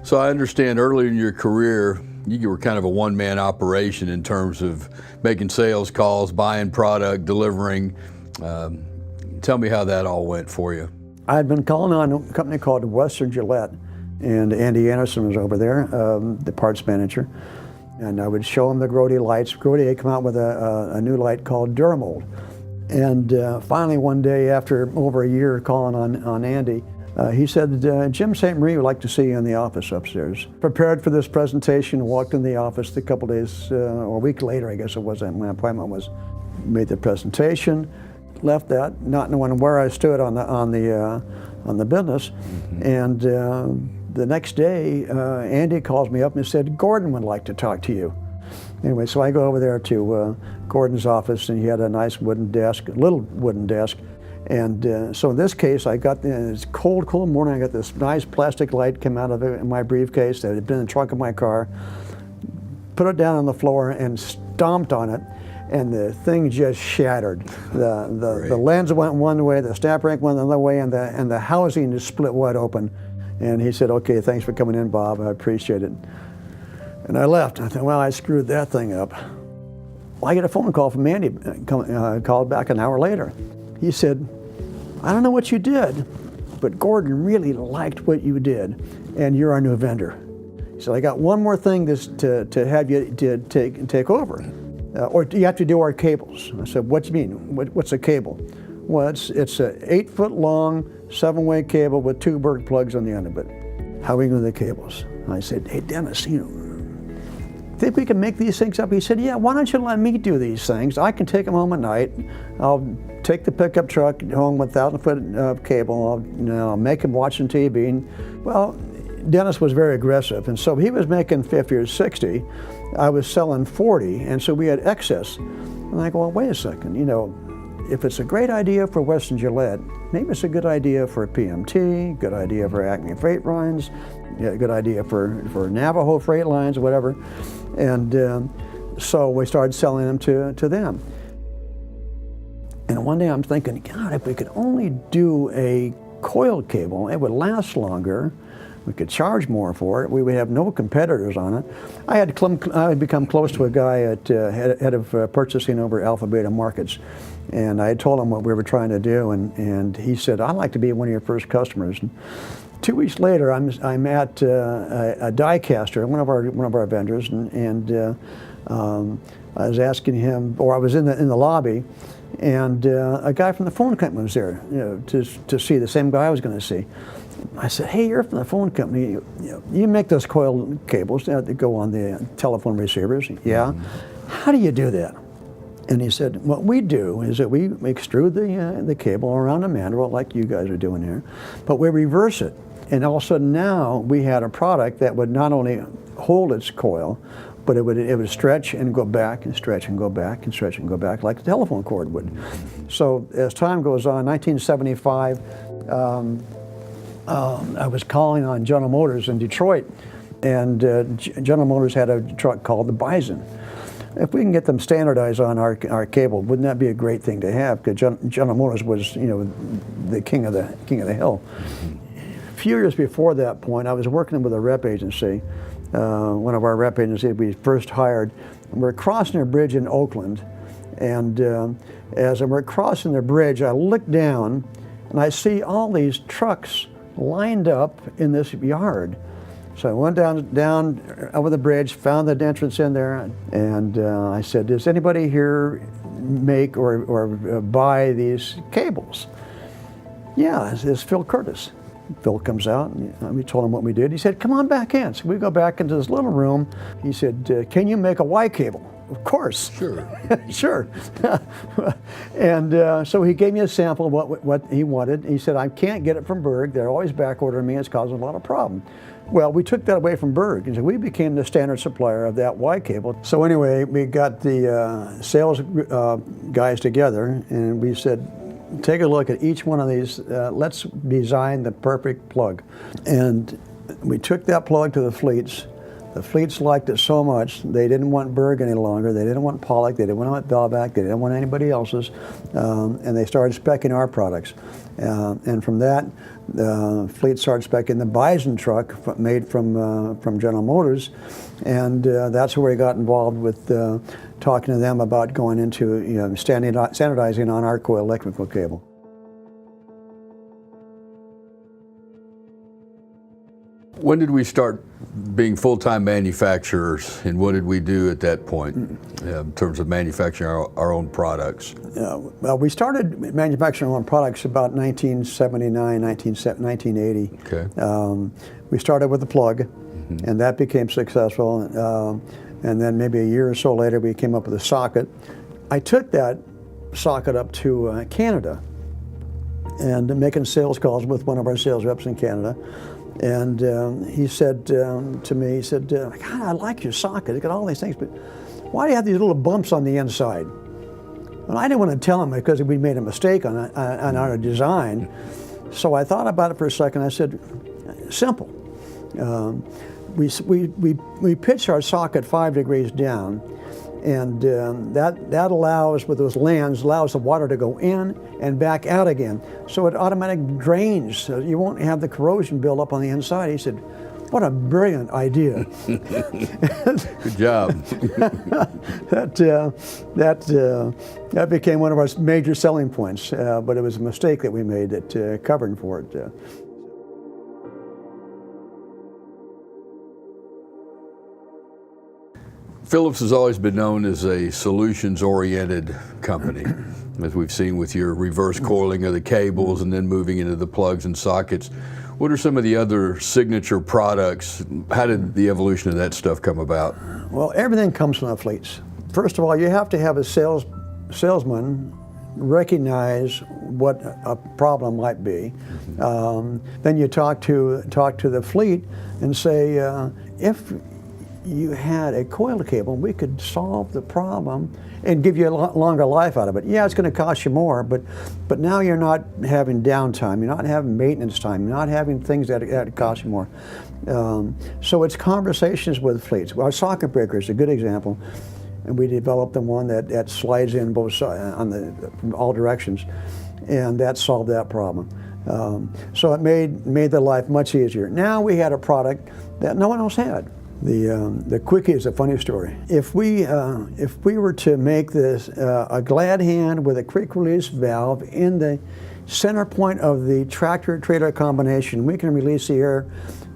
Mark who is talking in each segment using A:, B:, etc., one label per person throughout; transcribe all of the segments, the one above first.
A: So I understand earlier in your career, you were kind of a one-man operation in terms of making sales calls, buying product, delivering. Tell me how that all went for you.
B: I had been calling on a company called Western Gillette, and Andy Anderson was over there, the parts manager, and I would show him the Grody lights. Grody had come out with a new light called Duramold. And finally one day, after over a year calling on Andy, he said, Jim St. Marie would like to see you in the office upstairs. Prepared for this presentation, walked in the office a couple days, or a week later, I guess it was, my appointment was. Made the presentation, left that, not knowing where I stood on the business. Mm-hmm. And the next day, Andy calls me up and said, Gordon would like to talk to you. Anyway, so I go over there to Gordon's office, and he had a nice wooden desk, a little wooden desk. And so in this case, I got, it's cold morning, I got this nice plastic light come out of it in my briefcase that had been in the trunk of my car, put it down on the floor and stomped on it, and the thing just shattered. The lens went one way, the snap ring went another way, and the housing just split wide open. And he said, okay, thanks for coming in, Bob, I appreciate it. And I left. I thought, well, I screwed that thing up. Well, I get a phone call from Andy, called back an hour later. He said, I don't know what you did, but Gordon really liked what you did, and you're our new vendor. He said, I got one more thing to have you to take over, or you have to do our cables. I said, what do you mean? What's a cable? Well, it's an 8-foot long, 7-way cable with 2 Berg plugs on the end of it. How are we going to do the cables? And I said, hey, Dennis, think we can make these things up? He said, yeah, why don't you let me do these things? I can take them home at night. I'll take the pickup truck home with 1,000-foot cable. I'll make him watching TV. And, well, Dennis was very aggressive, and so he was making 50 or 60. I was selling 40, and so we had excess. And I go, well, wait a second, if it's a great idea for Western Gillette, maybe it's a good idea for PMT, good idea for Acme Freight Lines, yeah, good idea for Navajo Freight Lines, whatever. And so we started selling them to them. And one day I'm thinking, God, if we could only do a coiled cable, it would last longer. We could charge more for it. We would have no competitors on it. I had become close to a guy at head of purchasing over Alpha Beta Markets, and I had told him what we were trying to do, and he said, I'd like to be one of your first customers. And 2 weeks later, I'm at a die caster, one of our vendors, and I was asking him, or I was in the lobby, and a guy from the phone company was there, to see the same guy I was going to see. I said, hey, you're from the phone company. You make those coiled cables that go on the telephone receivers. Yeah. How do you do that? And he said, what we do is that we extrude the cable around a mandrel like you guys are doing here, but we reverse it. And all of a sudden now we had a product that would not only hold its coil, but it would stretch and go back and stretch and go back and stretch and go back like the telephone cord would. So as time goes on, 1975, I was calling on General Motors in Detroit, and General Motors had a truck called the Bison. If we can get them standardized on our cable, wouldn't that be a great thing to have? Because General Motors was, the king of the hill. A few years before that point, I was working with a rep agency, one of our rep agencies we first hired. And we're crossing a bridge in Oakland, and as we're crossing the bridge, I look down, and I see all these trucks lined up in this yard. So I went down over the bridge, found the entrance in there, and I said, does anybody here make or buy these cables? Yeah, it's Phil Curtis. Phil comes out, and we told him what we did. He said, come on back in. So we go back into this little room. He said, can you make a Y cable? Of course. Sure. Sure. And so he gave me a sample of what he wanted. He said, I can't get it from Berg. They're always back ordering me. It's causing a lot of problem. Well, we took that away from Berg, and so we became the standard supplier of that Y cable. So anyway, we got the sales guys together, and we said, take a look at each one of these. Let's design the perfect plug. And we took that plug to the fleets. The fleets liked it so much, they didn't want Berg any longer, they didn't want Pollock, they didn't want Velvac, they didn't want anybody else's, and they started speccing our products. And from that, the fleet started speccing the Bison truck made from General Motors, and that's where we got involved with talking to them about going into standardizing on our coil electrical cable.
A: When did we start being full-time manufacturers, and what did we do at that point in terms of manufacturing our own products?
B: Well, we started manufacturing our own products about 1979, 1980.
A: Okay.
B: We started with the plug, and that became successful. And then maybe a year or so later, we came up with a socket. I took that socket up to Canada and making sales calls with one of our sales reps in Canada. And he said to me, he said, God, I like your socket. It's got all these things, but why do you have these little bumps on the inside? And I didn't want to tell him because we made a mistake on our design. So I thought about it for a second. I said, simple. We pitch our socket 5 degrees down, and that allows, with those lands, allows the water to go in and back out again. So it automatically drains, so you won't have the corrosion build up on the inside. He said, what a brilliant idea.
A: Good job.
B: That became one of our major selling points, but it was a mistake that we made at covering for it.
A: Phillips has always been known as a solutions-oriented company, as we've seen with your reverse coiling of the cables and then moving into the plugs and sockets. What are some of the other signature products? How did the evolution of that stuff come about?
B: Well, everything comes from the fleets. First of all, you have to have a salesman recognize what a problem might be. Then you talk to the fleet and say, if you had a coil cable, we could solve the problem and give you a longer life out of it. Yeah, it's going to cost you more, but now you're not having downtime, you're not having maintenance time, you're not having things that cost you more. So it's conversations with fleets. Our socket breaker is a good example, and we developed the one that slides in both sides, from all directions, and that solved that problem. So it made the life much easier. Now we had a product that no one else had. The quickie is a funny story. If we were to make this a glad hand with a quick release valve in the center point of the tractor-trailer combination, we can release the air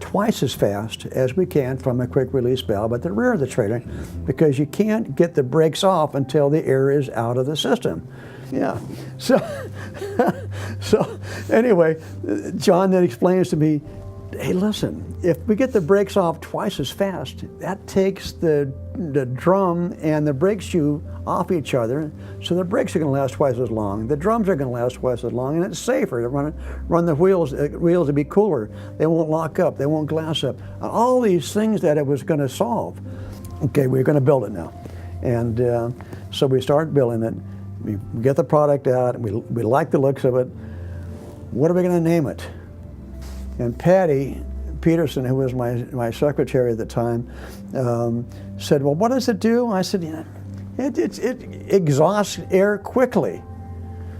B: twice as fast as we can from a quick release valve at the rear of the trailer, because you can't get the brakes off until the air is out of the system. Yeah. So anyway, John then explains to me, hey, listen, if we get the brakes off twice as fast, that takes the drum and the brake shoe off each other, so the brakes are going to last twice as long, the drums are going to last twice as long, and it's safer to run the wheels to be cooler. They won't lock up, they won't glass up. All these things that it was going to solve. Okay, we're going to build it now. And so we start building it. We get the product out, and we like the looks of it. What are we going to name it? And Patty Peterson, who was my secretary at the time, said, well, what does it do? I said, it exhausts air quickly.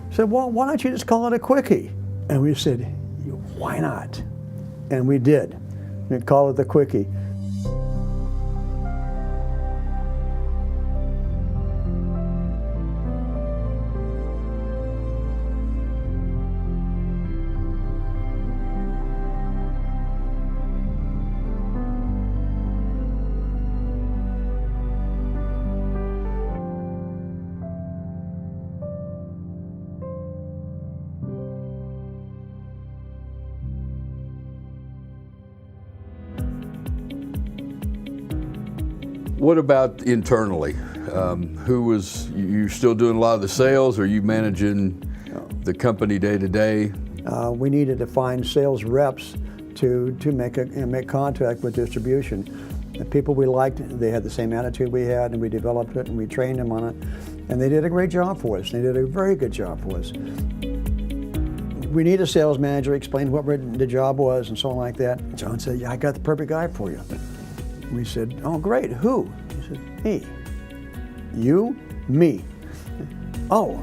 B: I said, well, why don't you just call it a quickie? And we said, why not? And we did. We called it the quickie.
A: What about internally? You still doing a lot of the sales? Or are you managing the company day to day?
B: We needed to find sales reps to make contact with distribution. The people we liked, they had the same attitude we had, and we developed it and we trained them on it. And they did a great job for us. They did a very good job for us. We need a sales manager, explain what the job was and so on like that. John said, yeah, I got the perfect guy for you. We said, oh, great, who? He said, me. You, me. Oh,